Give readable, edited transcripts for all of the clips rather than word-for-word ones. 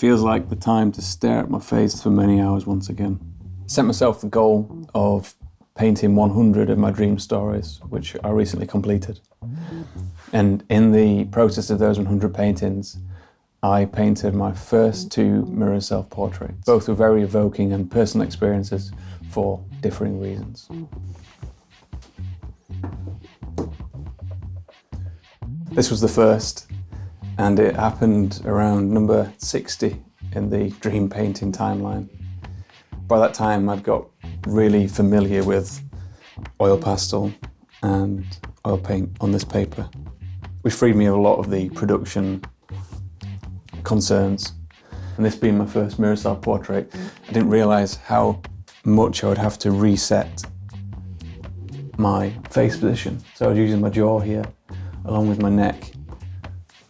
feels like the time to stare at my face for many hours once again. I set myself the goal of painting 100 of my dream stories, which I recently completed. And in the process of those 100 paintings, I painted my first 2 mirror self-portraits. Both were very evoking and personal experiences for differing reasons. This was the first, and it happened around number 60 in the dream painting timeline. By that time, I'd got really familiar with oil pastel and oil paint on this paper, which freed me of a lot of the production concerns. And this being my first mirror self-portrait, I didn't realise how much I would have to reset my face position. So I was using my jaw here, along with my neck,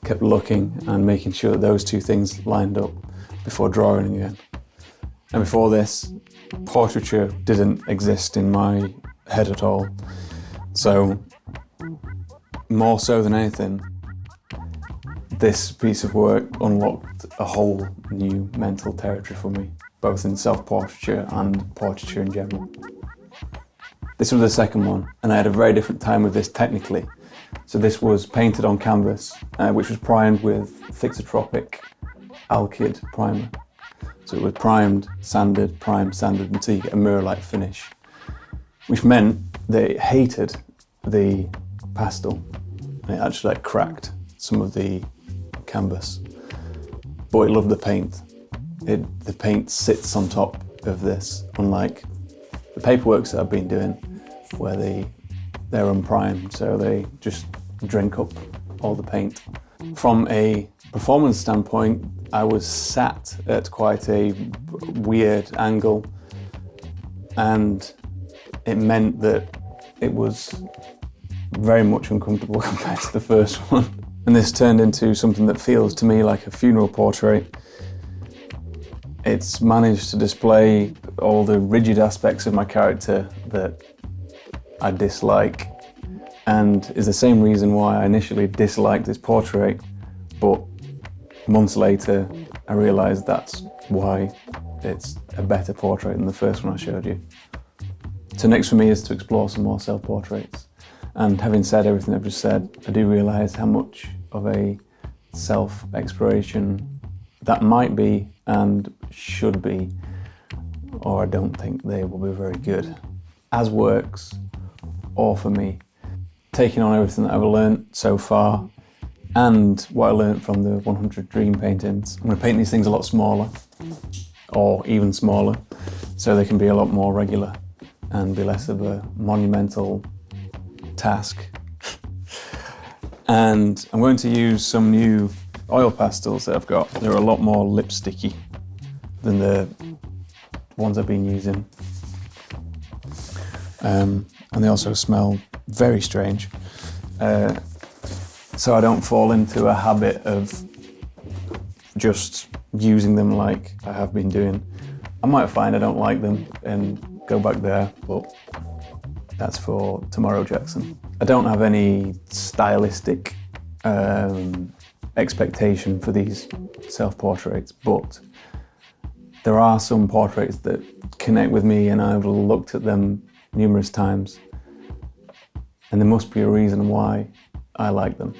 kept looking and making sure that those 2 things lined up before drawing again. And before this, portraiture didn't exist in my head at all. So, more so than anything, this piece of work unlocked a whole new mental territory for me, both in self-portraiture and portraiture in general. This was the second one, and I had a very different time with this technically. So this was painted on canvas, which was primed with Thixotropic Alkyd primer. So it was primed, sanded, until you get a mirror-like finish, which meant that it hated the pastel, and it actually cracked some of the canvas. But it loved the paint. The paint sits on top of this, unlike the paperworks that I've been doing, where they're unprimed, so they just drink up all the paint. From a performance standpoint, I was sat at quite a weird angle, and it meant that it was very much uncomfortable compared to the first one. And this turned into something that feels to me like a funeral portrait. It's managed to display all the rigid aspects of my character that I dislike, and is the same reason why I initially disliked this portrait, but months later I realised that's why it's a better portrait than the first one I showed you. So next for me is to explore some more self-portraits. And having said everything I've just said, I do realise how much of a self-exploration that might be and should be, or I don't think they will be very good as works, or for me. Taking on everything that I've learned so far and what I learned from the 100 dream paintings, I'm going to paint these things a lot smaller, or even smaller, so they can be a lot more regular and be less of a monumental task. And I'm going to use some new oil pastels that I've got. They're a lot more lipsticky than the ones I've been using. And they also smell very strange. So I don't fall into a habit of just using them like I have been doing. I might find I don't like them and go back there, but that's for tomorrow, Jackson. I don't have any stylistic expectation for these self-portraits, but there are some portraits that connect with me, and I've looked at them numerous times, and there must be a reason why I like them.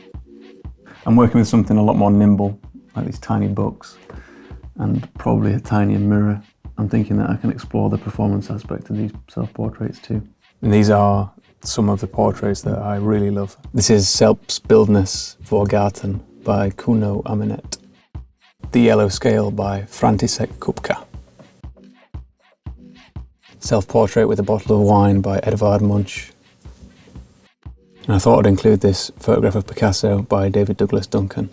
I'm working with something a lot more nimble, like these tiny books, and probably a tinier mirror. I'm thinking that I can explore the performance aspect of these self-portraits too. And these are some of the portraits that I really love. This is Selbstbildnis Vorgarten by Kuno Aminet. The Yellow Scale by František Kupka. Self-Portrait with a Bottle of Wine by Edvard Munch. And I thought I'd include this photograph of Picasso by David Douglas Duncan.